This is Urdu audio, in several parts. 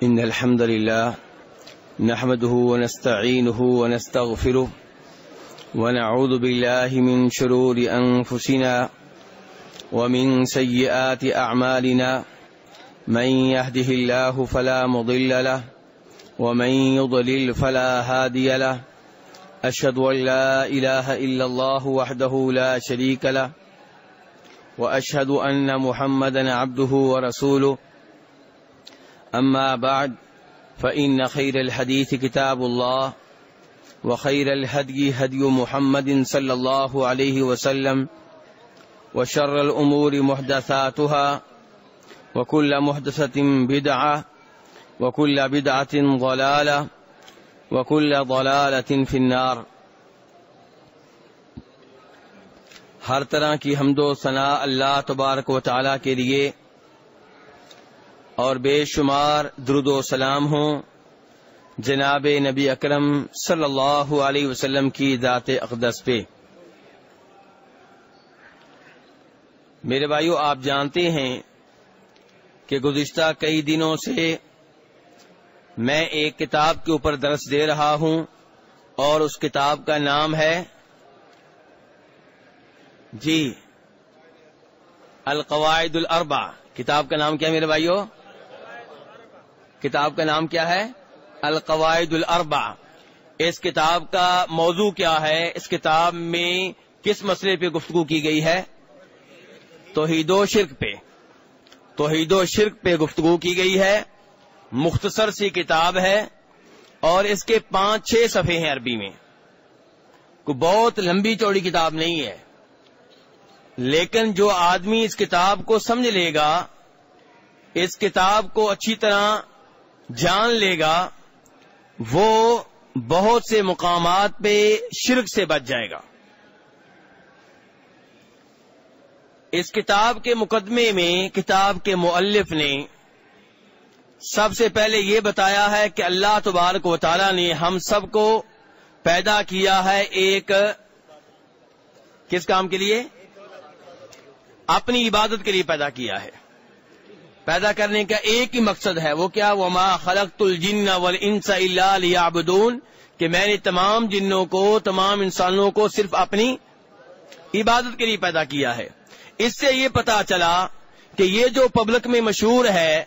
إن الحمد لله نحمده ونستعينه ونستغفره ونعوذ بالله من شرور أنفسنا ومن سيئات أعمالنا من يهده الله فلا مضل له ومن يضلل فلا هادي له أشهد أن لا إله إلا الله وحده لا شريك له وأشهد أن محمدا عبده ورسوله أما بعد فإن خير الحديث كتاب الله وخير الهدي هدي محمد صلى الله عليه وسلم وشر الأمور محدثاتها وكل محدثة بدعة وكل بدعة ضلالة وكل ضلالة في النار۔ ہر طرح کی حمد و ثناء اللہ تبارک و تعالی کے لیے اور بے شمار درود و سلام ہوں جناب نبی اکرم صلی اللہ علیہ وسلم کی ذات اقدس پہ۔ میرے بھائیو، آپ جانتے ہیں کہ گزشتہ کئی دنوں سے میں ایک کتاب کے اوپر درس دے رہا ہوں اور اس کتاب کا نام ہے القواعد الاربع۔ کتاب کا نام کیا ہے میرے بھائیو؟ کتاب کا نام کیا ہے؟ القواعد الاربع۔ اس کتاب کا موضوع کیا ہے؟ اس کتاب میں کس مسئلے پہ گفتگو کی گئی ہے؟ توحید و شرک پہ۔ توحید و شرک پہ گفتگو کی گئی ہے۔ مختصر سی کتاب ہے اور اس کے 5-6 صفحے ہیں عربی میں۔ کوئی بہت لمبی چوڑی کتاب نہیں ہے، لیکن جو آدمی اس کتاب کو سمجھ لے گا، اس کتاب کو اچھی طرح جان لے گا، وہ بہت سے مقامات پہ شرک سے بچ جائے گا۔ اس کتاب کے مقدمے میں کتاب کے مؤلف نے سب سے پہلے یہ بتایا ہے کہ اللہ تبارک و تعالی نے ہم سب کو پیدا کیا ہے ایک کس کام کے لیے؟ اپنی عبادت کے لیے پیدا کیا ہے۔ پیدا کرنے کا ایک ہی مقصد ہے، وہ کیا؟ وما خلقت الجن والانس الا لیعبدون، کہ میں نے تمام جنوں کو، تمام انسانوں کو صرف اپنی عبادت کے لیے پیدا کیا ہے۔ اس سے یہ پتا چلا کہ یہ جو پبلک میں مشہور ہے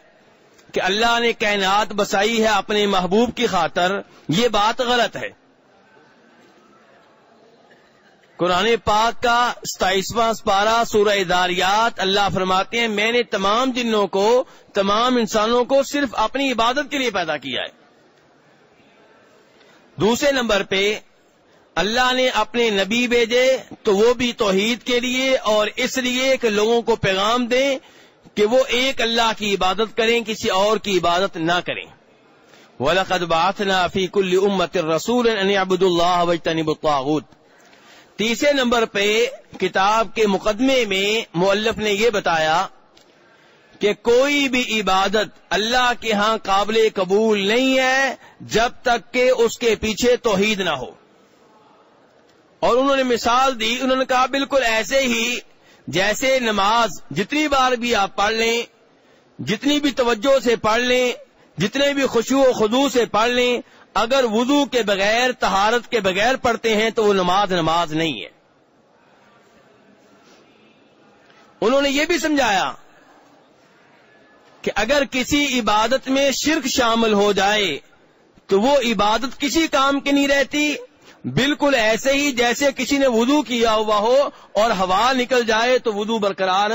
کہ اللہ نے کائنات بسائی ہے اپنے محبوب کی خاطر، یہ بات غلط ہے۔ قرآن پاک کا 27واں سپارہ سورہ ذاریات اللہ فرماتے ہیں میں نے تمام جنوں کو، تمام انسانوں کو صرف اپنی عبادت کے لیے پیدا کیا ہے۔ دوسرے نمبر پہ اللہ نے اپنے نبی بھیجے تو وہ بھی توحید کے لیے اور اس لیے کہ لوگوں کو پیغام دیں کہ وہ ایک اللہ کی عبادت کریں، کسی اور کی عبادت نہ کریں۔ وَلَقَدْ بَعَثْنَا فِي كُلِّ أُمَّةٍ رَسُولًا أَنِ اعْبُدُوا اللَّهَ وَاجْتَنِبُوا الطَّاغُوتَ۔ تیسرے نمبر پہ کتاب کے مقدمے میں مؤلف نے یہ بتایا کہ کوئی بھی عبادت اللہ کے ہاں قابل قبول نہیں ہے جب تک کہ اس کے پیچھے توحید نہ ہو۔ اور انہوں نے مثال دی، انہوں نے کہا بالکل ایسے ہی جیسے نماز جتنی بار بھی آپ پڑھ لیں، جتنی بھی توجہ سے پڑھ لیں، جتنے بھی خشوع و خضوع سے پڑھ لیں، اگر وضو کے بغیر، طہارت کے بغیر پڑھتے ہیں تو وہ نماز نہیں ہے۔ انہوں نے یہ بھی سمجھایا کہ اگر کسی عبادت میں شرک شامل ہو جائے تو وہ عبادت کسی کام کی نہیں رہتی، بالکل ایسے ہی جیسے کسی نے وضو کیا ہوا ہو اور ہوا نکل جائے تو وضو برقرار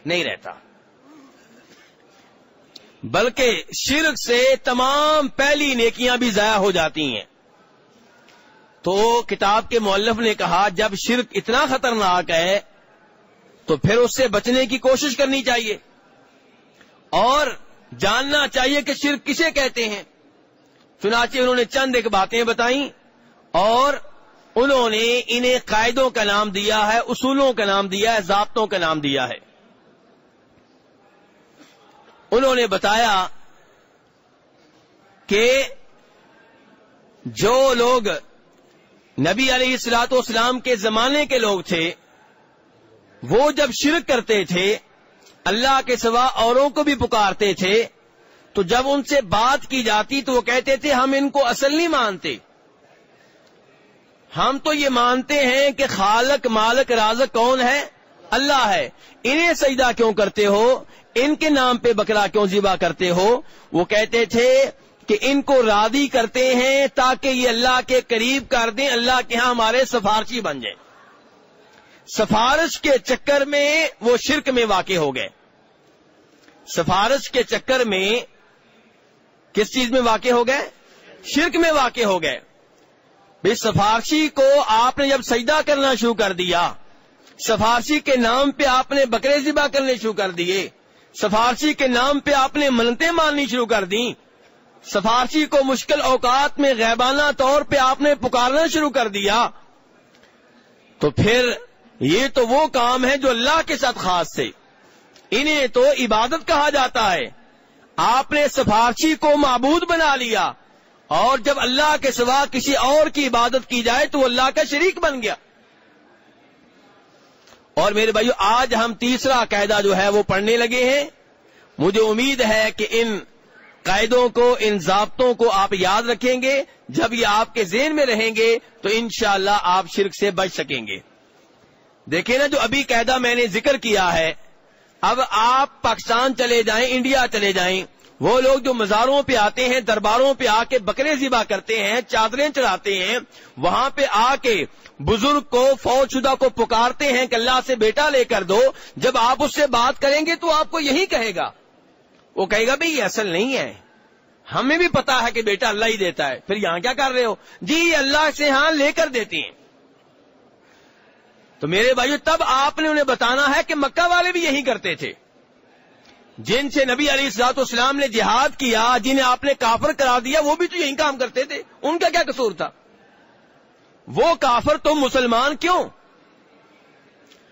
نہیں رہتا، بلکہ شرک سے تمام پہلی نیکیاں بھی ضائع ہو جاتی ہیں۔ تو کتاب کے مؤلف نے کہا جب شرک اتنا خطرناک ہے تو پھر اس سے بچنے کی کوشش کرنی چاہیے اور جاننا چاہیے کہ شرک کسے کہتے ہیں۔ چنانچہ انہوں نے چند ایک باتیں بتائیں اور انہوں نے انہیں قاعدوں کا نام دیا ہے، اصولوں کا نام دیا ہے، ضابطوں کا نام دیا ہے۔ انہوں نے بتایا کہ جو لوگ نبی علیہ الصلوۃ والسلام کے زمانے کے لوگ تھے وہ جب شرک کرتے تھے، اللہ کے سوا اوروں کو بھی پکارتے تھے، تو جب ان سے بات کی جاتی تو وہ کہتے تھے ہم ان کو اصل نہیں مانتے، ہم تو یہ مانتے ہیں کہ خالق مالک رازق کون ہے؟ اللہ ہے، انہیں سجدہ کیوں کرتے ہو، ان کے نام پہ بکرا کیوں ذبح کرتے ہو؟ وہ کہتے تھے کہ ان کو راضی کرتے ہیں تاکہ یہ اللہ کے قریب کر دیں، اللہ کے ہاں ہمارے سفارشی بن جائیں۔ سفارش کے چکر میں وہ شرک میں واقع ہو گئے، سفارش کے چکر میں کس چیز میں واقع ہو گئے؟ شرک میں واقع ہو گئے۔ بھئی سفارشی کو آپ نے جب سجدہ کرنا شروع کر دیا، سفارشی کے نام پہ آپ نے بکرے ذبح کرنے شروع کر دیے، سفارشی کے نام پہ آپ نے منتیں ماننی شروع کر دیں، سفارشی کو مشکل اوقات میں غیبانہ طور پہ آپ نے پکارنا شروع کر دیا، تو پھر یہ تو وہ کام ہے جو اللہ کے ساتھ خاص تھے، انہیں تو عبادت کہا جاتا ہے۔ آپ نے سفارشی کو معبود بنا لیا، اور جب اللہ کے سوا کسی اور کی عبادت کی جائے تو وہ اللہ کا شریک بن گیا۔ اور میرے بھائیو، آج ہم تیسرا قاعدہ جو ہے وہ پڑھنے لگے ہیں۔ مجھے امید ہے کہ ان قاعدوں کو، ان ضابطوں کو آپ یاد رکھیں گے۔ جب یہ آپ کے ذہن میں رہیں گے تو انشاءاللہ آپ شرک سے بچ سکیں گے۔ دیکھیں نا، جو ابھی قاعدہ میں نے ذکر کیا ہے، اب آپ پاکستان چلے جائیں، انڈیا چلے جائیں، وہ لوگ جو مزاروں پہ آتے ہیں، درباروں پہ آ کے بکرے ذبح کرتے ہیں، چادریں چڑھاتے ہیں، وہاں پہ آ کے بزرگ کو، فوت شدہ کو پکارتے ہیں کہ اللہ سے بیٹا لے کر دو، جب آپ اس سے بات کریں گے تو آپ کو یہی کہے گا، وہ کہے گا بھئی یہ اصل نہیں ہے، ہمیں بھی پتا ہے کہ بیٹا اللہ ہی دیتا ہے، پھر یہاں کیا کر رہے ہو؟ جی یہ اللہ سے ہاں لے کر دیتی ہیں۔ تو میرے بھائیو، تب آپ نے انہیں بتانا ہے کہ مکہ والے بھی یہی کرتے تھے، جن سے نبی علیہ الصلوۃ والسلام نے جہاد کیا، جنہیں آپ نے کافر قرار دیا، وہ بھی تو یہی کام کرتے تھے، ان کا کیا قصور تھا؟ وہ کافر، تم مسلمان کیوں؟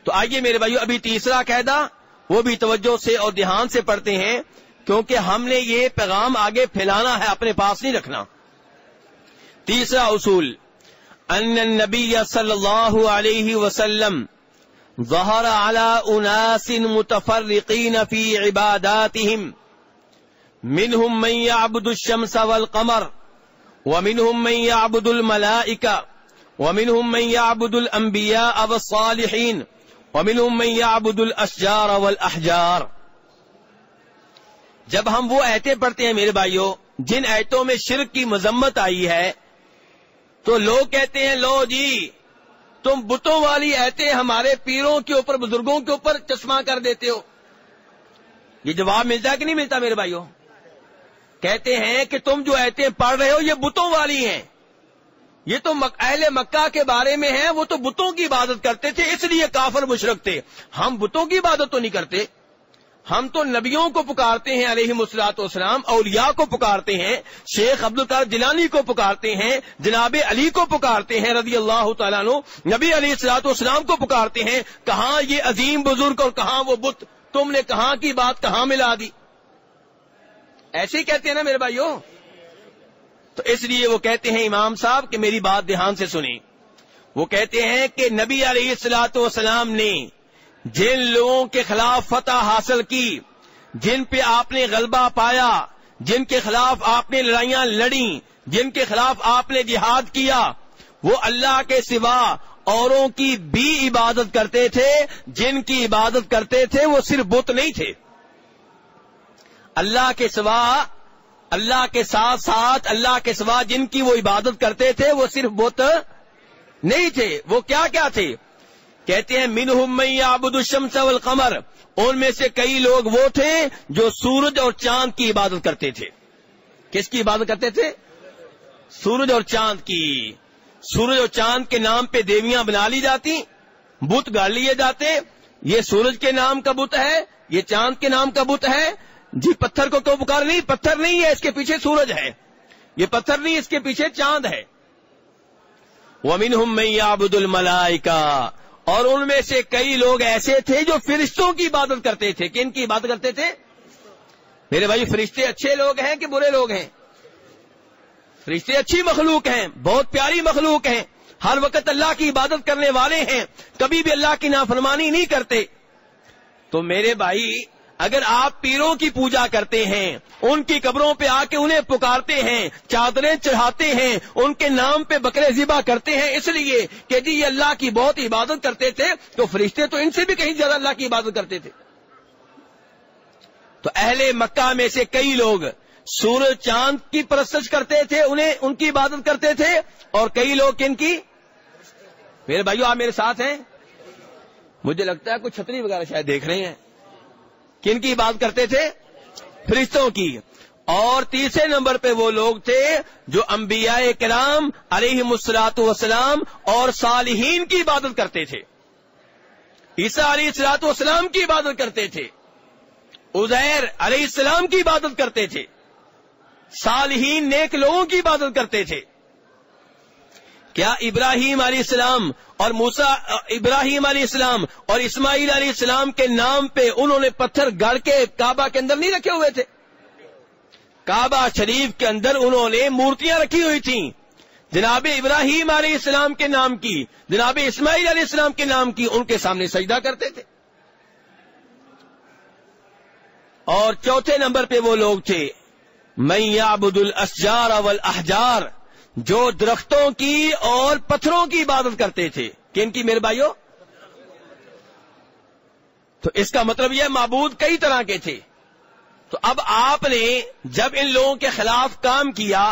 تو آئیے میرے بھائیو، ابھی تیسرا قاعدہ وہ بھی توجہ سے اور دھیان سے پڑھتے ہیں، کیونکہ ہم نے یہ پیغام آگے پھیلانا ہے، اپنے پاس نہیں رکھنا۔ تیسرا اصول، ان النبی صلی اللہ علیہ وسلم ظہر علی اناس متفرقین فی عباداتہم، منہم من یعبد الشمس والقمر، ومنہم من یعبد الملائکہ، ومنہم من یعبد الانبیاء والصالحین، ومنہم من یعبد الاشجار والاحجار۔ جب ہم وہ آیتیں پڑھتے ہیں میرے بھائیوں جن آیتوں میں شرک کی مذمت آئی ہے، تو لوگ کہتے ہیں لو جی تم بتوں والی آیتیں ہمارے پیروں کے اوپر، بزرگوں کے اوپر چشمہ کر دیتے ہو۔ یہ جواب ملتا ہے کہ نہیں ملتا میرے بھائیوں؟ کہتے ہیں کہ تم جو آیتیں پڑھ رہے ہو یہ بتوں والی ہیں، یہ تو اہل مکہ کے بارے میں ہیں، وہ تو بتوں کی عبادت کرتے تھے اس لیے کافر مشرک تھے، ہم بتوں کی عبادت تو نہیں کرتے، ہم تو نبیوں کو پکارتے ہیں علیہم الصلوۃ والسلام، اولیاء کو پکارتے ہیں، شیخ عبد القادر جیلانی کو پکارتے ہیں، جناب علی کو پکارتے ہیں رضی اللہ تعالیٰ عنہ، نبی علیہ الصلوۃ والسلام کو پکارتے ہیں، کہاں یہ عظیم بزرگ اور کہاں وہ بت، تم نے کہاں کی بات کہاں ملا دی؟ ایسے ہی کہتے ہیں نا میرے بھائیوں۔ تو اس لیے وہ کہتے ہیں امام صاحب کہ میری بات دھیان سے سنیں، وہ کہتے ہیں کہ نبی علیہ الصلوۃ والسلام نے جن لوگوں کے خلاف فتح حاصل کی، جن پہ آپ نے غلبہ پایا، جن کے خلاف آپ نے لڑائیاں لڑیں، جن کے خلاف آپ نے جہاد کیا، وہ اللہ کے سوا اوروں کی بھی عبادت کرتے تھے، جن کی عبادت کرتے تھے وہ صرف بت نہیں تھے، اللہ کے سوا، اللہ کے ساتھ ساتھ اللہ کے سوا جن کی وہ عبادت کرتے تھے وہ صرف بت نہیں تھے، وہ کیا کیا تھے؟ کہتے ہیں منہم من یعبد الشمس والقمر، ان میں سے کئی لوگ وہ تھے جو سورج اور چاند کی عبادت کرتے تھے۔ کس کی عبادت کرتے تھے؟ سورج اور چاند کی۔ سورج اور چاند کے نام پہ دیویاں بنا لی جاتی، بت گاڑ لیے جاتے، یہ سورج کے نام کا بت ہے، یہ چاند کے نام کا بت ہے، جی پتھر کو تو پکار نہیں، پتھر نہیں ہے، اس کے پیچھے سورج ہے، یہ پتھر نہیں، اس کے پیچھے چاند ہے۔ وَمِنْهُمْ مَن يَعْبُدُ الْمَلَائِكَةَ، اور ان میں سے کئی لوگ ایسے تھے جو فرشتوں کی عبادت کرتے تھے۔ کن کی عبادت کرتے تھے؟ میرے بھائی، فرشتے اچھے لوگ ہیں کہ برے لوگ ہیں؟ فرشتے اچھی مخلوق ہیں، بہت پیاری مخلوق ہیں، ہر وقت اللہ کی عبادت کرنے والے ہیں، کبھی بھی اللہ کی نافرمانی نہیں کرتے۔ تو میرے بھائی، اگر آپ پیروں کی پوجا کرتے ہیں، ان کی قبروں پہ آ کے انہیں پکارتے ہیں، چادریں چڑھاتے ہیں، ان کے نام پہ بکرے ذبح کرتے ہیں اس لیے کہ جی یہ اللہ کی بہت عبادت کرتے تھے، تو فرشتے تو ان سے بھی کہیں زیادہ اللہ کی عبادت کرتے تھے. تو اہل مکہ میں سے کئی لوگ سورج چاند کی پرستش کرتے تھے، انہیں ان کی عبادت کرتے تھے، اور کئی لوگ کن کی؟ میرے بھائیو آپ میرے ساتھ ہیں؟ مجھے لگتا ہے کچھ چھتری وغیرہ شاید دیکھ رہے ہیں. کن کی بات کرتے تھے؟ فرشتوں کی. اور تیسرے نمبر پہ وہ لوگ تھے جو انبیاء کرام علیہم الصلوۃ والسلام اور صالحین کی عبادت کرتے تھے. عیسیٰ علیہ الصلوۃ والسلام کی عبادت کرتے تھے، عزیر علیہ السلام کی عبادت کرتے تھے، صالحین نیک لوگوں کی عبادت کرتے تھے. کیا ابراہیم علیہ السلام اور موسیٰ ابراہیم علیہ السلام اور اسماعیل علیہ السلام کے نام پہ انہوں نے پتھر گڑ کے کعبہ کے اندر نہیں رکھے ہوئے تھے؟ کعبہ شریف کے اندر انہوں نے مورتیاں رکھی ہوئی تھیں، جناب ابراہیم علیہ السلام کے نام کی، جناب اسماعیل علیہ السلام کے نام کی، ان کے سامنے سجدہ کرتے تھے. اور چوتھے نمبر پہ وہ لوگ تھے من یعبد الاشجار والاحجار، جو درختوں کی اور پتھروں کی عبادت کرتے تھے. کن کی میرے بھائیو؟ تو اس کا مطلب یہ معبود کئی طرح کے تھے. تو اب آپ نے جب ان لوگوں کے خلاف کام کیا،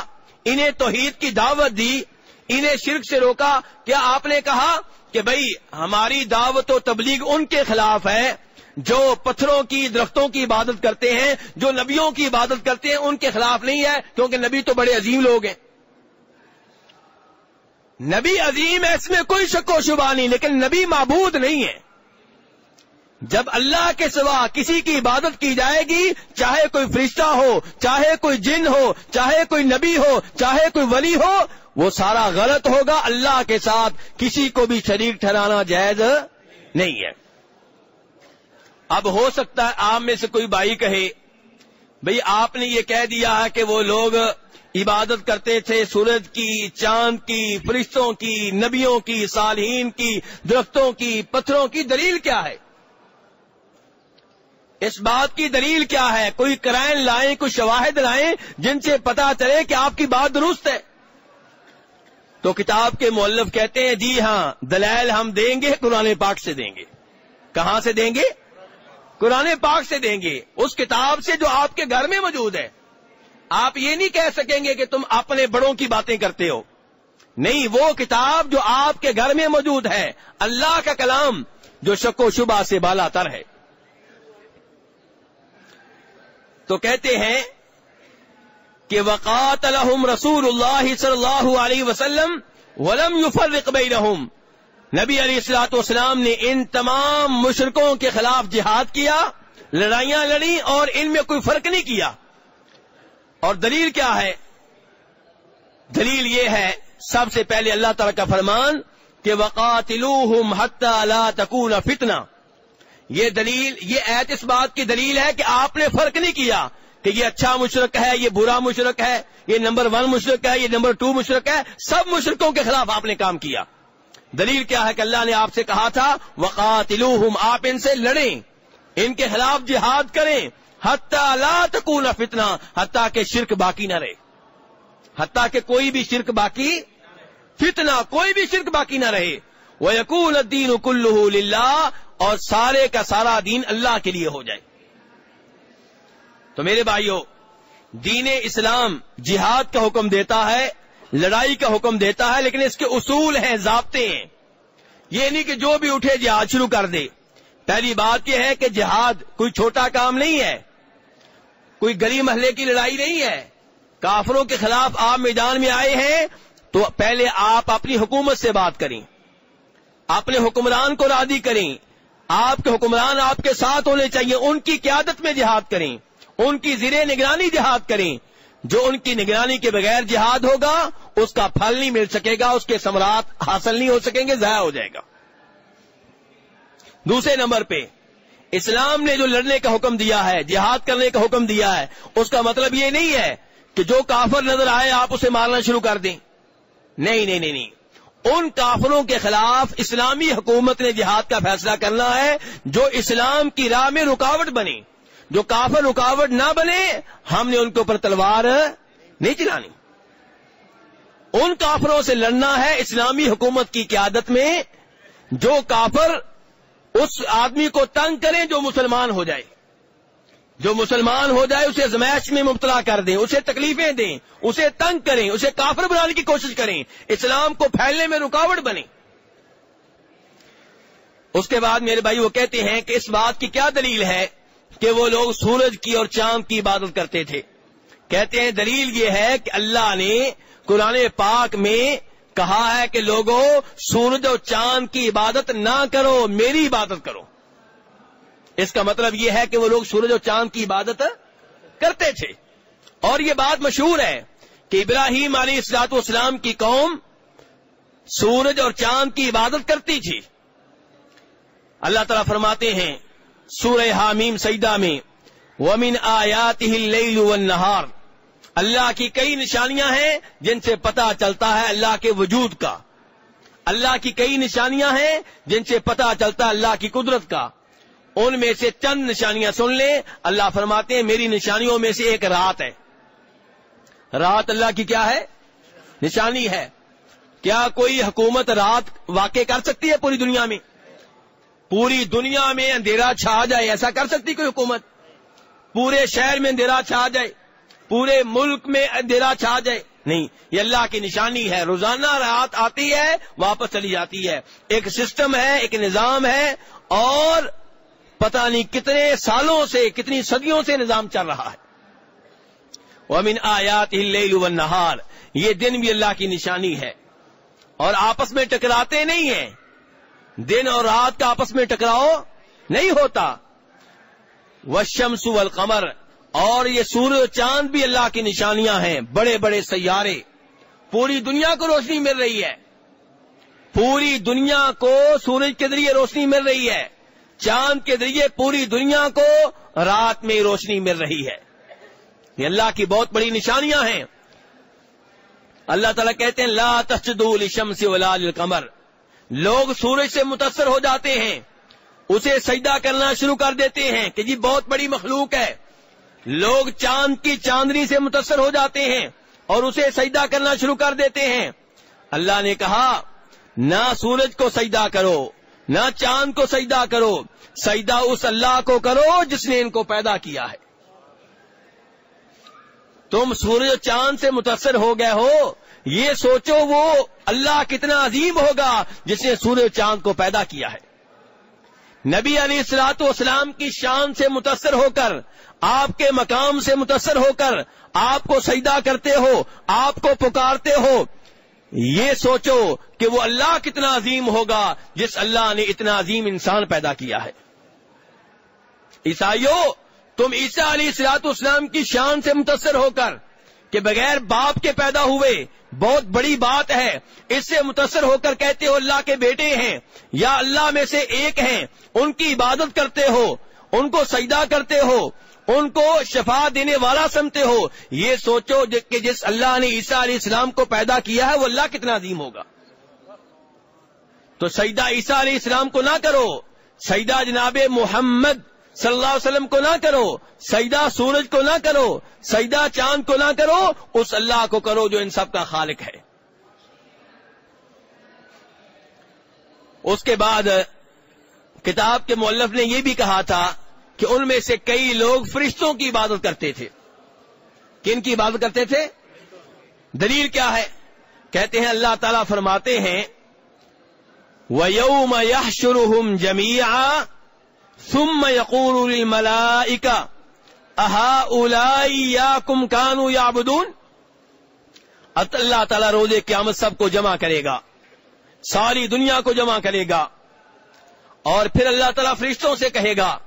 انہیں توحید کی دعوت دی، انہیں شرک سے روکا، کیا آپ نے کہا کہ بھئی ہماری دعوت و تبلیغ ان کے خلاف ہے جو پتھروں کی درختوں کی عبادت کرتے ہیں، جو نبیوں کی عبادت کرتے ہیں، ان کے خلاف نہیں ہے کیونکہ نبی تو بڑے عظیم لوگ ہیں. نبی عظیم ہے اس میں کوئی شک و شبہ نہیں، لیکن نبی معبود نہیں ہے. جب اللہ کے سوا کسی کی عبادت کی جائے گی، چاہے کوئی فرشتہ ہو، چاہے کوئی جن ہو، چاہے کوئی نبی ہو، چاہے کوئی ولی ہو، وہ سارا غلط ہوگا. اللہ کے ساتھ کسی کو بھی شریک ٹھہرانا جائز نہیں ہے. اب ہو سکتا ہے آپ میں سے کوئی بھائی کہے بھئی آپ نے یہ کہہ دیا ہے کہ وہ لوگ عبادت کرتے تھے سورج کی، چاند کی، فرشتوں کی، نبیوں کی، صالحین کی، درختوں کی، پتھروں کی. دلیل کیا ہے؟ اس بات کی دلیل کیا ہے؟ کوئی قرائن لائیں، کوئی شواہد لائیں جن سے پتا چلے کہ آپ کی بات درست ہے. تو کتاب کے مؤلف کہتے ہیں جی ہاں، دلائل ہم دیں گے، قرآن پاک سے دیں گے. کہاں سے دیں گے؟ قرآن پاک سے دیں گے، اس کتاب سے جو آپ کے گھر میں موجود ہے. آپ یہ نہیں کہہ سکیں گے کہ تم اپنے بڑوں کی باتیں کرتے ہو. نہیں، وہ کتاب جو آپ کے گھر میں موجود ہے، اللہ کا کلام جو شک و شبہ سے بالا تر ہے. تو کہتے ہیں کہ وقاتلہم رسول اللہ صلی اللہ علیہ وسلم ولم یفرق بینہم. نبی علیہ الصلوۃ والسلام نے ان تمام مشرکوں کے خلاف جہاد کیا، لڑائیاں لڑی، اور ان میں کوئی فرق نہیں کیا. اور دلیل کیا ہے؟ دلیل یہ ہے سب سے پہلے اللہ تعالیٰ کا فرمان کہ وقاتلوہم حتی لا تکون فتنہ. یہ دلیل، یہ آیت اس بات کی دلیل ہے کہ آپ نے فرق نہیں کیا کہ یہ اچھا مشرک ہے، یہ برا مشرک ہے، یہ نمبر 1 مشرک ہے، یہ نمبر 2 مشرک ہے. سب مشرکوں کے خلاف آپ نے کام کیا. دلیل کیا ہے کہ اللہ نے آپ سے کہا تھا وقاتلوہم، آپ ان سے لڑیں، ان کے خلاف جہاد کریں، حتی لا تکون فتنہ، حتیٰ کہ شرک باقی نہ رہے، حتیٰ کہ کوئی بھی شرک باقی، فتنہ کوئی بھی شرک باقی نہ رہے. وَيَكُونَ الدِّينُ كُلُّهُ لِلَّهِ، اور سارے کا سارا دین اللہ کے لیے ہو جائے. تو میرے بھائیو، دین اسلام جہاد کا حکم دیتا ہے، لڑائی کا حکم دیتا ہے، لیکن اس کے اصول ہیں، ضابطے ہیں. یہ نہیں کہ جو بھی اٹھے جہاد شروع کر دے. پہلی بات یہ ہے کہ جہاد کوئی چھوٹا کام نہیں ہے، کوئی گلی محلے کی لڑائی نہیں ہے. کافروں کے خلاف آپ میدان میں آئے ہیں تو پہلے آپ اپنی حکومت سے بات کریں، اپنے حکمران کو راضی کریں. آپ کے حکمران آپ کے ساتھ ہونے چاہیے، ان کی قیادت میں جہاد کریں، ان کی زیر نگرانی جہاد کریں. جو ان کی نگرانی کے بغیر جہاد ہوگا اس کا پھل نہیں مل سکے گا، اس کے ثمرات حاصل نہیں ہو سکیں گے، ضائع ہو جائے گا. دوسرے نمبر پہ اسلام نے جو لڑنے کا حکم دیا ہے، جہاد کرنے کا حکم دیا ہے، اس کا مطلب یہ نہیں ہے کہ جو کافر نظر آئے آپ اسے مارنا شروع کر دیں. نہیں نہیں نہیں نہیں، ان کافروں کے خلاف اسلامی حکومت نے جہاد کا فیصلہ کرنا ہے جو اسلام کی راہ میں رکاوٹ بنے، جو کافر رکاوٹ نہ بنے ہم نے ان کے اوپر تلوار نہیں چلانی. ان کافروں سے لڑنا ہے اسلامی حکومت کی قیادت میں جو کافر اس آدمی کو تنگ کریں جو مسلمان ہو جائے. جو مسلمان ہو جائے اسے آزمائش میں مبتلا کر دیں, اسے تکلیفیں دیں, اسے تنگ کریں, اسے کافر بنانے کی کوشش کریں, اسلام کو پھیلنے میں رکاوٹ بنے. اس کے بعد میرے بھائی وہ کہتے ہیں کہ اس بات کی کیا دلیل ہے کہ وہ لوگ سورج کی اور چاند کی عبادت کرتے تھے. کہتے ہیں دلیل یہ ہے کہ اللہ نے قرآن پاک میں کہا ہے کہ لوگوں سورج اور چاند کی عبادت نہ کرو, میری عبادت کرو. اس کا مطلب یہ ہے کہ وہ لوگ سورج اور چاند کی عبادت کرتے تھے. اور یہ بات مشہور ہے کہ ابراہیم علیہ الصلوۃ والسلام کی قوم سورج اور چاند کی عبادت کرتی تھی. اللہ تعالیٰ فرماتے ہیں سورہ حامیم سجدہ میں وَمِنْ آیَاتِهِ اللَّيْلُ وَالنَّهَارُ, اللہ کی کئی نشانیاں ہیں جن سے پتہ چلتا ہے اللہ کے وجود کا. اللہ کی کئی نشانیاں ہیں جن سے پتہ چلتا ہے اللہ کی قدرت کا. ان میں سے چند نشانیاں سن لیں. اللہ فرماتے ہیں میری نشانیوں میں سے ایک رات ہے. رات اللہ کی کیا ہے؟ نشانی ہے. کیا کوئی حکومت رات واقع کر سکتی ہے پوری دنیا میں؟ پوری دنیا میں اندھیرا چھا جائے ایسا کر سکتی کوئی حکومت؟ پورے شہر میں اندھیرا چھا جائے, پورے ملک میں اندھیرا چھا جائے؟ نہیں. یہ اللہ کی نشانی ہے. روزانہ رات آتی ہے واپس چلی جاتی ہے. ایک سسٹم ہے, ایک نظام ہے, اور پتہ نہیں کتنے سالوں سے, کتنی صدیوں سے نظام چل رہا ہے. وَمِنْ آیَاتِهِ اللَّيْلُ وَالنَّهَارُ, یہ دن بھی اللہ کی نشانی ہے. اور آپس میں ٹکراتے نہیں ہیں. دن اور رات کا آپس میں ٹکراؤ نہیں ہوتا. وَالشَّمْسُ وَالْقَمَرُ, اور یہ سورج و چاند بھی اللہ کی نشانیاں ہیں. بڑے بڑے سیارے, پوری دنیا کو روشنی مل رہی ہے. پوری دنیا کو سورج کے ذریعے روشنی مل رہی ہے. چاند کے ذریعے پوری دنیا کو رات میں روشنی مل رہی ہے. یہ اللہ کی بہت بڑی نشانیاں ہیں. اللہ تعالیٰ کہتے ہیں لا تسجدوا للشمس ولا للقمر, لوگ سورج سے متاثر ہو جاتے ہیں, اسے سجدہ کرنا شروع کر دیتے ہیں کہ جی بہت بڑی مخلوق ہے. لوگ چاند کی چاندنی سے متاثر ہو جاتے ہیں اور اسے سجدہ کرنا شروع کر دیتے ہیں. اللہ نے کہا نہ سورج کو سجدہ کرو, نہ چاند کو سجدہ کرو, سجدہ اس اللہ کو کرو جس نے ان کو پیدا کیا ہے. تم سورج و چاند سے متاثر ہو گئے ہو, یہ سوچو وہ اللہ کتنا عظیم ہوگا جس نے سورج و چاند کو پیدا کیا ہے. نبی علیہ الصلوۃ والسلام کی شان سے متاثر ہو کر, آپ کے مقام سے متاثر ہو کر آپ کو سجدہ کرتے ہو, آپ کو پکارتے ہو. یہ سوچو کہ وہ اللہ کتنا عظیم ہوگا جس اللہ نے اتنا عظیم انسان پیدا کیا ہے. عیسائیوں, تم عیسیٰ علیہ الصلوۃ والسلام کی شان سے متاثر ہو کر کہ بغیر باپ کے پیدا ہوئے, بہت بڑی بات ہے, اس سے متاثر ہو کر کہتے ہو اللہ کے بیٹے ہیں یا اللہ میں سے ایک ہیں, ان کی عبادت کرتے ہو, ان کو سجدہ کرتے ہو, ان کو شفا دینے والا سمجھتے ہو. یہ سوچو کہ جس اللہ نے عیسیٰ علیہ السلام کو پیدا کیا ہے وہ اللہ کتنا عظیم ہوگا. تو سجدہ عیسیٰ علیہ السلام کو نہ کرو, سجدہ جناب محمد صلی اللہ علیہ وسلم کو نہ کرو, سجدہ سورج کو نہ کرو, سجدہ چاند کو نہ کرو, اس اللہ کو کرو جو ان سب کا خالق ہے. اس کے بعد کتاب کے مؤلف نے یہ بھی کہا تھا کہ ان میں سے کئی لوگ فرشتوں کی عبادت کرتے تھے. کن کی عبادت کرتے تھے؟ دلیل کیا ہے؟ کہتے ہیں اللہ تعالیٰ فرماتے ہیں وَيَوْمَ يَحْشُرُهُمْ جَمِيعًا ثُمَّ يَقُولُ لِلْمَلَائِكَةِ أَهَؤُلَاءِ إِيَّاكُمْ كَانُوا يَعْبُدُونَ. اللہ تعالیٰ روز قیامت سب کو جمع کرے گا, ساری دنیا کو جمع کرے گا, اور پھر اللہ تعالیٰ فرشتوں سے کہے گا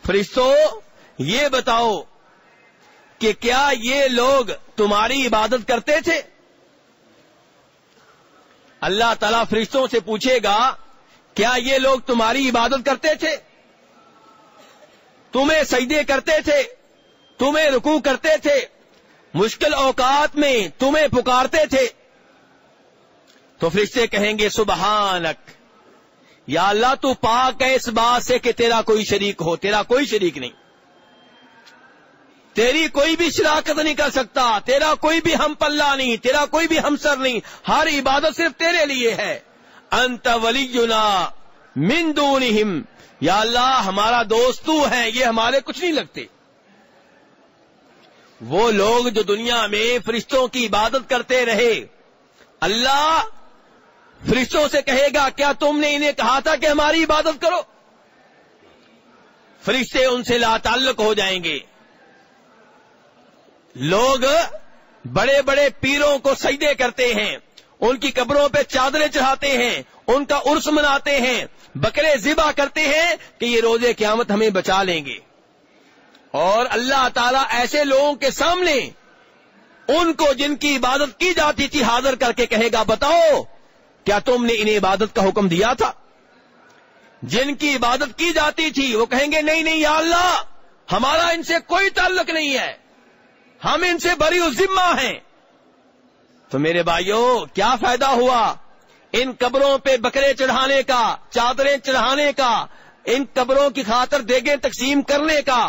فرشتوں یہ بتاؤ کہ کیا یہ لوگ تمہاری عبادت کرتے تھے؟ اللہ تعالیٰ فرشتوں سے پوچھے گا کیا یہ لوگ تمہاری عبادت کرتے تھے؟ تمہیں سجدے کرتے تھے, تمہیں رکوع کرتے تھے, مشکل اوقات میں تمہیں پکارتے تھے؟ تو فرشتے کہیں گے سبحانک, یا اللہ تو پاک ہے اس بات سے کہ تیرا کوئی شریک ہو, تیرا کوئی شریک نہیں. تیری کوئی بھی شراکت نہیں کر سکتا، تیرا کوئی بھی ہم پلہ نہیں، تیرا کوئی بھی ہمسر نہیں، ہر عبادت صرف تیرے لیے ہے. انت ولینا من دونہم، یا اللہ ہمارا دوست تو ہے، یہ ہمارے کچھ نہیں لگتے. وہ لوگ جو دنیا میں فرشتوں کی عبادت کرتے رہے، اللہ فرشتوں سے کہے گا کیا تم نے انہیں کہا تھا کہ ہماری عبادت کرو؟ فرشتے ان سے لا تعلق ہو جائیں گے. لوگ بڑے بڑے پیروں کو سجدے کرتے ہیں، ان کی قبروں پہ چادریں چڑھاتے ہیں، ان کا عرس مناتے ہیں، بکرے ذبح کرتے ہیں کہ یہ روز قیامت ہمیں بچا لیں گے. اور اللہ تعالیٰ ایسے لوگوں کے سامنے ان کو جن کی عبادت کی جاتی تھی حاضر کر کے کہے گا بتاؤ کیا تم نے انہیں عبادت کا حکم دیا تھا؟ جن کی عبادت کی جاتی تھی وہ کہیں گے نہیں یا اللہ ہمارا ان سے کوئی تعلق نہیں ہے، ہم ان سے بری الذمہ ہیں. تو میرے بھائیوں کیا فائدہ ہوا ان قبروں پہ بکرے چڑھانے کا، چادریں چڑھانے کا، ان قبروں کی خاطر دیگیں تقسیم کرنے کا،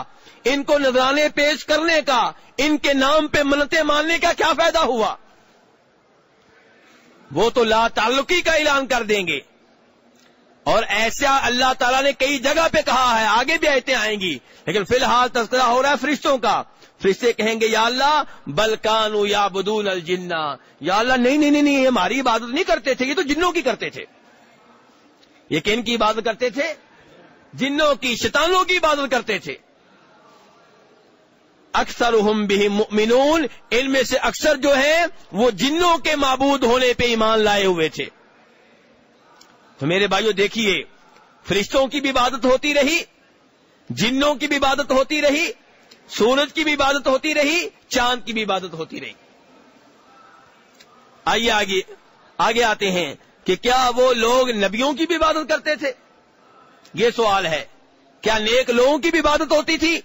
ان کو نذرانے پیش کرنے کا، ان کے نام پہ منتیں ماننے کا کیا فائدہ ہوا؟ وہ تو لا تعلقی کا اعلان کر دیں گے. اور ایسا اللہ تعالیٰ نے کئی جگہ پہ کہا ہے، آگے بھی آیتیں آئیں گی، لیکن فی الحال تذکرہ ہو رہا ہے فرشتوں کا. فرشتے کہیں گے یا اللہ بل کانوا یعبدون الجن، یا اللہ نہیں یہ ہماری عبادت نہیں کرتے تھے، یہ تو جنوں کی کرتے تھے. یہ کن کی عبادت کرتے تھے؟ جنوں کی، شیطانوں کی عبادت کرتے تھے. اکثرہم بہم مؤمنون، ان میں سے اکثر جو ہیں وہ جنوں کے معبود ہونے پہ ایمان لائے ہوئے تھے. تو میرے بھائیو دیکھیے فرشتوں کی بھی عبادت ہوتی رہی، جنوں کی بھی عبادت ہوتی رہی، سورج کی بھی عبادت ہوتی رہی، چاند کی بھی عبادت ہوتی رہی. آئیے آگے آتے ہیں کہ کیا وہ لوگ نبیوں کی بھی عبادت کرتے تھے؟ یہ سوال ہے. کیا نیک لوگوں کی بھی عبادت ہوتی تھی؟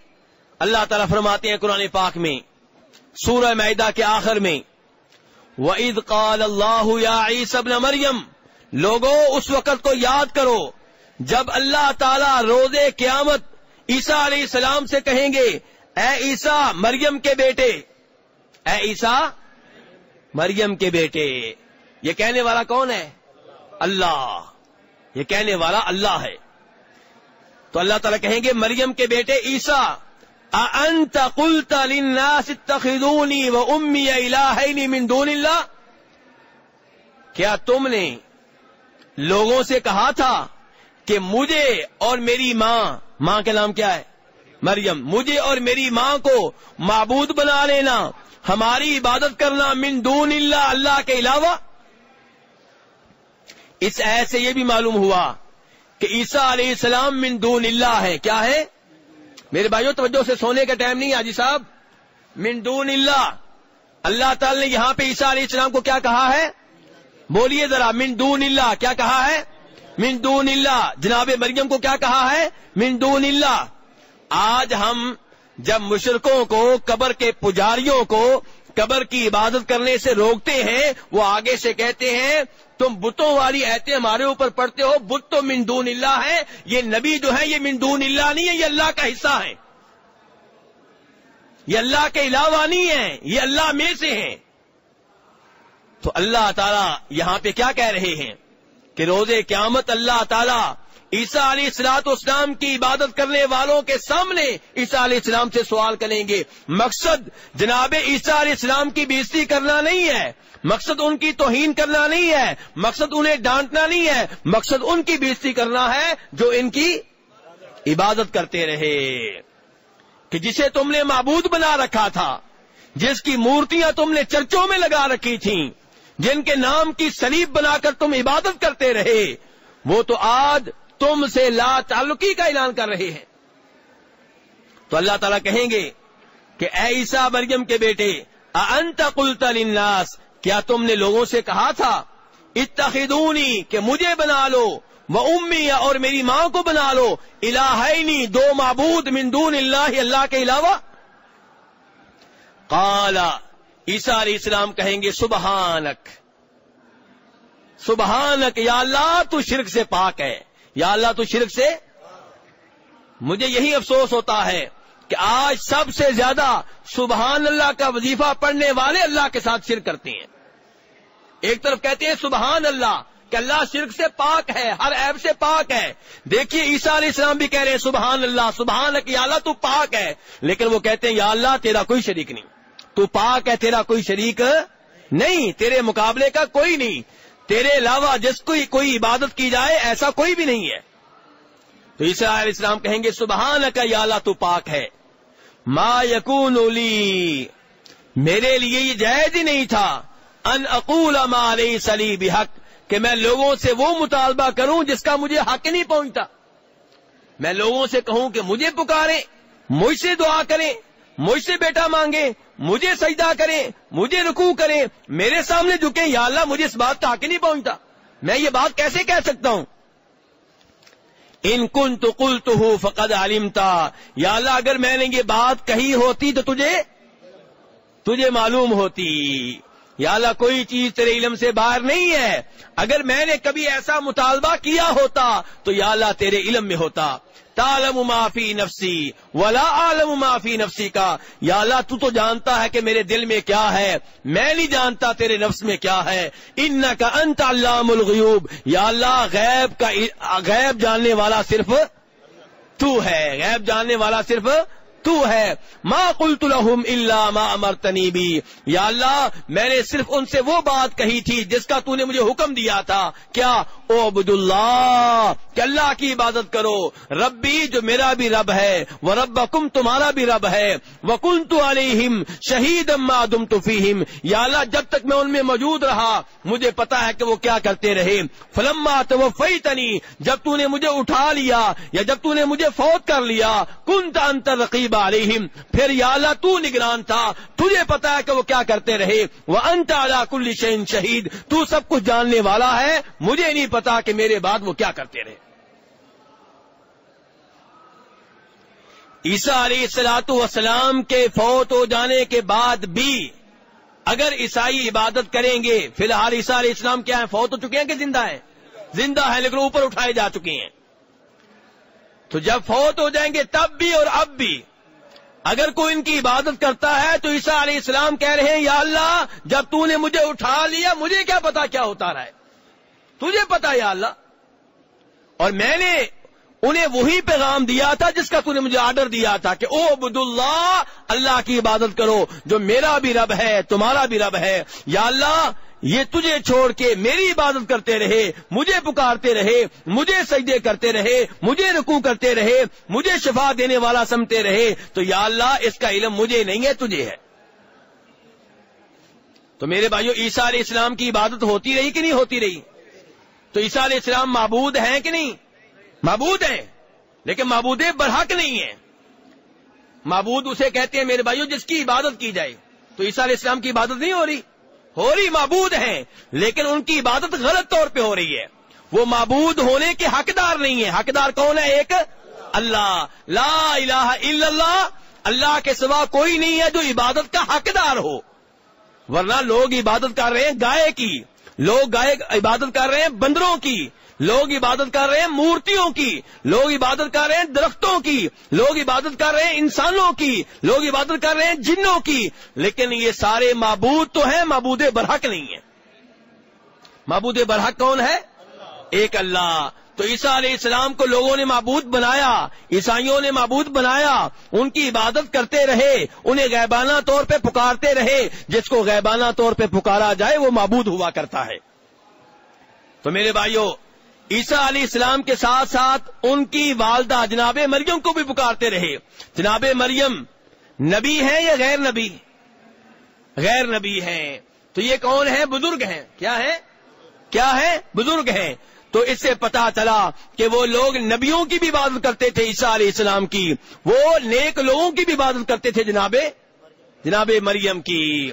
اللہ تعالیٰ فرماتے ہیں قرآن پاک میں سورہ مائدہ کے آخر میں وَإِذْ قَالَ اللَّهُ يَا عِيسَى ابْنَ مَرْيَمَ، لوگوں اس وقت کو یاد کرو جب اللہ تعالیٰ روز قیامت عیسیٰ علیہ السلام سے کہیں گے اے عیسیٰ مریم کے بیٹے، اے عیسیٰ مریم کے بیٹے. یہ کہنے والا کون ہے؟ اللہ. یہ کہنے والا اللہ ہے. تو اللہ تعالیٰ کہیں گے مریم کے بیٹے عیسیٰ اَأَنْتَ قُلْتَ لِلنَّاسِ اتَّخِذُونِي وَأُمِّيَ إِلَٰهَيْنِ مِن دُونِ اللَّهِ، کیا تم نے لوگوں سے کہا تھا کہ مجھے اور میری ماں کا نام کیا ہے؟ مریم، مجھے اور میری ماں کو معبود بنا لینا، ہماری عبادت کرنا من دون اللہ، اللہ کے علاوہ. اس آیت سے یہ بھی معلوم ہوا کہ عیسیٰ علیہ السلام من دون اللہ ہے. کیا ہے میرے بھائیوں؟ توجہ سے، سونے کا ٹائم نہیں حاجی صاحب. من دون اللہ، اللہ تعالی نے یہاں پہ عیسیٰ علیہ السلام کو کیا کہا ہے؟ بولیے ذرا. من دون اللہ کیا کہا ہے؟ من دون اللہ. جناب مریم کو کیا کہا ہے؟ من دون اللہ. آج ہم جب مشرکوں کو، قبر کے پجاریوں کو قبر کی عبادت کرنے سے روکتے ہیں، وہ آگے سے کہتے ہیں تم بتوں والی ایتیں ہمارے اوپر پڑھتے ہو، بت تو من دون اللہ ہے، یہ نبی جو ہے یہ من دون اللہ نہیں ہے، یہ اللہ کا حصہ ہے، یہ اللہ کے علاوہ نہیں ہے، یہ اللہ میں سے ہیں. تو اللہ تعالیٰ یہاں پہ کیا کہہ رہے ہیں کہ روز قیامت اللہ تعالیٰ عیسیٰ علیہ السلام کی عبادت کرنے والوں کے سامنے عیسیٰ علیہ السلام سے سوال کریں گے. مقصد جناب عیسیٰ علیہ السلام کی بے عزتی کرنا نہیں ہے، مقصد ان کی توہین کرنا نہیں ہے، مقصد انہیں ڈانٹنا نہیں ہے، مقصد ان کی بے عزتی کرنا ہے جو ان کی عبادت کرتے رہے. کہ جسے تم نے معبود بنا رکھا تھا، جس کی مورتیاں تم نے چرچوں میں لگا رکھی تھیں، جن کے نام کی صلیب بنا کر تم عبادت کرتے رہے، وہ تو آج تم سے لا تعلقی کا اعلان کر رہے ہیں. تو اللہ تعالیٰ کہیں گے کہ اے عیسیٰ مریم کے بیٹے اَأَنْتَ قُلْتَ لِلنَّاسِ، کیا تم نے لوگوں سے کہا تھا اتخذونی کہ مجھے بنا لو، وَأُمِّيَ اور میری ماں کو بنا لو، الہینی دو معبود من دون اللہ اللہ کے علاوہ. قال عیسیٰ علیہ السلام کہیں گے سبحانک، سبحانک یا اللہ تو شرک سے پاک ہے، یا اللہ تو شرک سے. مجھے یہی افسوس ہوتا ہے کہ آج سب سے زیادہ سبحان اللہ کا وظیفہ پڑھنے والے اللہ کے ساتھ شرک کرتے ہیں. ایک طرف کہتے ہیں سبحان اللہ کہ اللہ شرک سے پاک ہے, ہر عیب سے پاک ہے. دیکھیے عیسیٰ علیہ السلام بھی کہہ رہے ہیں سبحان اللہ سبحانک یا اللہ تو پاک ہے, لیکن وہ کہتے ہیں یا اللہ تیرا کوئی شریک نہیں, تو پاک ہے, تیرا کوئی شریک نہیں, تیرے مقابلے کا کوئی نہیں, تیرے علاوہ جس کو کوئی عبادت کی جائے ایسا کوئی بھی نہیں ہے. تو عیسیٰ علیہ السلام کہیں گے سبحانک یا اللہ تو پاک ہے. ما یکون لی, میرے لیے یہ جائز ہی نہیں تھا ان اقول ما لیس لی بحق, کہ میں لوگوں سے وہ مطالبہ کروں جس کا مجھے حق نہیں پہنچتا. میں لوگوں سے کہوں کہ مجھے پکاریں, مجھ سے دعا کریں, مجھ سے بیٹا مانگیں, مجھے سجدہ کریں, مجھے رکوع کریں, میرے سامنے جھکیں, یا اللہ مجھے اس بات کا حق نہیں پہنچتا, میں یہ بات کیسے کہہ سکتا ہوں. ان کنت قلتہ فقد علمتا, یا اللہ اگر میں نے یہ بات کہی ہوتی تو تجھے معلوم ہوتی. یا اللہ کوئی چیز تیرے علم سے باہر نہیں ہے, اگر میں نے کبھی ایسا مطالبہ کیا ہوتا تو یا اللہ تیرے علم میں ہوتا. تعلم ما فی نفسی ولا اعلم ما فی نفسی کا, یا اللہ تو جانتا ہے کہ میرے دل میں کیا ہے, میں نہیں جانتا تیرے نفس میں کیا ہے. انک انت علام الغیوب, یا اللہ غیب جاننے والا صرف تو ہے, غیب جاننے والا صرف تو ہے. ما قلت لهم الا ما امرتنی بی, یا اللہ میں نے صرف ان سے وہ بات کہی تھی جس کا تو نے مجھے حکم دیا تھا, کیا اعبد اللہ, کہ اللہ کی عبادت کرو, ربی جو میرا بھی رب ہے, وربکم تمہارا بھی رب ہے, وکنت علیہم شہیدا ما دمت فیہم, یا اللہ جب تک میں ان میں موجود رہا مجھے پتا ہے کہ وہ کیا کرتے رہے. فلما توفیتنی, جب تو نے مجھے اٹھا لیا یا جب تو نے مجھے فوت کر لیا, کنت انت الرقیب علیہم, پھر یا اللہ تو نگران تھا, تجھے پتا ہے کہ وہ کیا کرتے رہے. وانت علی کل شیء شہید, تو سب کچھ جاننے والا ہے, مجھے نہیں پتا کہ میرے بعد وہ کیا کرتے رہے. عیسیٰ علیہ الصلوۃ والسلام کے فوت ہو جانے کے بعد بھی اگر عیسائی عبادت کریں گے, فی الحال عیسیٰ علیہ السلام کیا ہیں, فوت ہو چکے ہیں کہ زندہ ہیں؟ زندہ ہیں, لیکن اوپر اٹھائے جا چکے ہیں. تو جب فوت ہو جائیں گے تب بھی اور اب بھی اگر کوئی ان کی عبادت کرتا ہے تو عیسیٰ علیہ السلام کہہ رہے ہیں یا اللہ جب تو نے مجھے اٹھا لیا مجھے کیا پتا کیا ہوتا رہا ہے, تجھے پتا یا اللہ, اور میں نے انہیں وہی پیغام دیا تھا جس کا تو نے مجھے آرڈر دیا تھا کہ اعبد اللہ, اللہ کی عبادت کرو جو میرا بھی رب ہے تمہارا بھی رب ہے. یا اللہ یہ تجھے چھوڑ کے میری عبادت کرتے رہے, مجھے پکارتے رہے, مجھے سجدے کرتے رہے, مجھے رکوع کرتے رہے, مجھے شفا دینے والا سمجھتے رہے, تو یا اللہ اس کا علم مجھے نہیں ہے تجھے ہے. تو میرے بھائیو عیسیٰ علیہ السلام کی عبادت ہوتی رہی کہ نہیں ہوتی رہی؟ تو عیسیٰ علیہ السلام معبود ہیں کہ نہیں؟ معبود ہیں, لیکن معبود برحق نہیں ہیں. معبود اسے کہتے ہیں میرے بھائیو جس کی عبادت کی جائے. تو عیسیٰ علیہ السلام کی عبادت نہیں ہو رہی معبود ہیں, لیکن ان کی عبادت غلط طور پہ ہو رہی ہے. وہ معبود ہونے کے حقدار نہیں ہے. حقدار کون ہے؟ ایک اللہ, لا الہ الا اللہ, اللہ کے سوا کوئی نہیں ہے جو عبادت کا حقدار ہو. ورنہ لوگ عبادت کر رہے ہیں گائے کی, لوگ عبادت کر رہے ہیں بندروں کی, لوگ عبادت کر رہے ہیں مورتیوں کی, لوگ عبادت کر رہے ہیں درختوں کی, لوگ عبادت کر رہے ہیں انسانوں کی, لوگ عبادت کر رہے ہیں جنوں کی, لیکن یہ سارے معبود تو ہیں, معبود برحق نہیں ہیں. معبود برحق کون ہے؟ ایک اللہ. تو عیسیٰ علیہ السلام کو لوگوں نے معبود بنایا, عیسائیوں نے معبود بنایا, ان کی عبادت کرتے رہے, انہیں غیبانہ طور پہ پکارتے رہے. جس کو غیبانہ طور پہ پکارا جائے وہ معبود ہوا کرتا ہے. تو میرے بھائیوں عیسیٰ علیہ السلام کے ساتھ ساتھ ان کی والدہ جناب مریم کو بھی پکارتے رہے. جناب مریم نبی ہیں یا غیر نبی؟ غیر نبی ہیں. تو یہ کون ہیں؟ بزرگ ہیں. کیا ہے؟ بزرگ ہیں. تو اس سے پتا چلا کہ وہ لوگ نبیوں کی بھی عبادت کرتے تھے عیسیٰ علیہ السلام کی, وہ نیک لوگوں کی بھی عبادت کرتے تھے جناب مریم کی.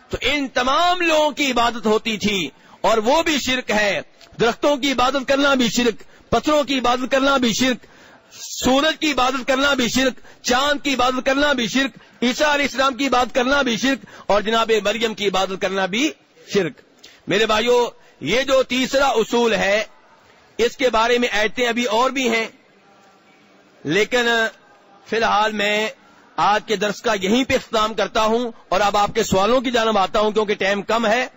تو ان تمام لوگوں کی عبادت ہوتی تھی, اور وہ بھی شرک ہے. درختوں کی عبادت کرنا بھی شرک, پتھروں کی عبادت کرنا بھی شرک, سورج کی عبادت کرنا بھی شرک, چاند کی عبادت کرنا بھی شرک, عیسیٰ علیہ السلام کی عبادت کرنا بھی شرک, اور جناب مریم کی عبادت کرنا بھی شرک. میرے بھائیو یہ جو تیسرا اصول ہے اس کے بارے میں آیتیں ابھی اور بھی ہیں, لیکن فی الحال میں آج کے درس کا یہیں پہ اختتام کرتا ہوں اور اب آپ کے سوالوں کی جانب آتا ہوں کیونکہ ٹائم کم ہے.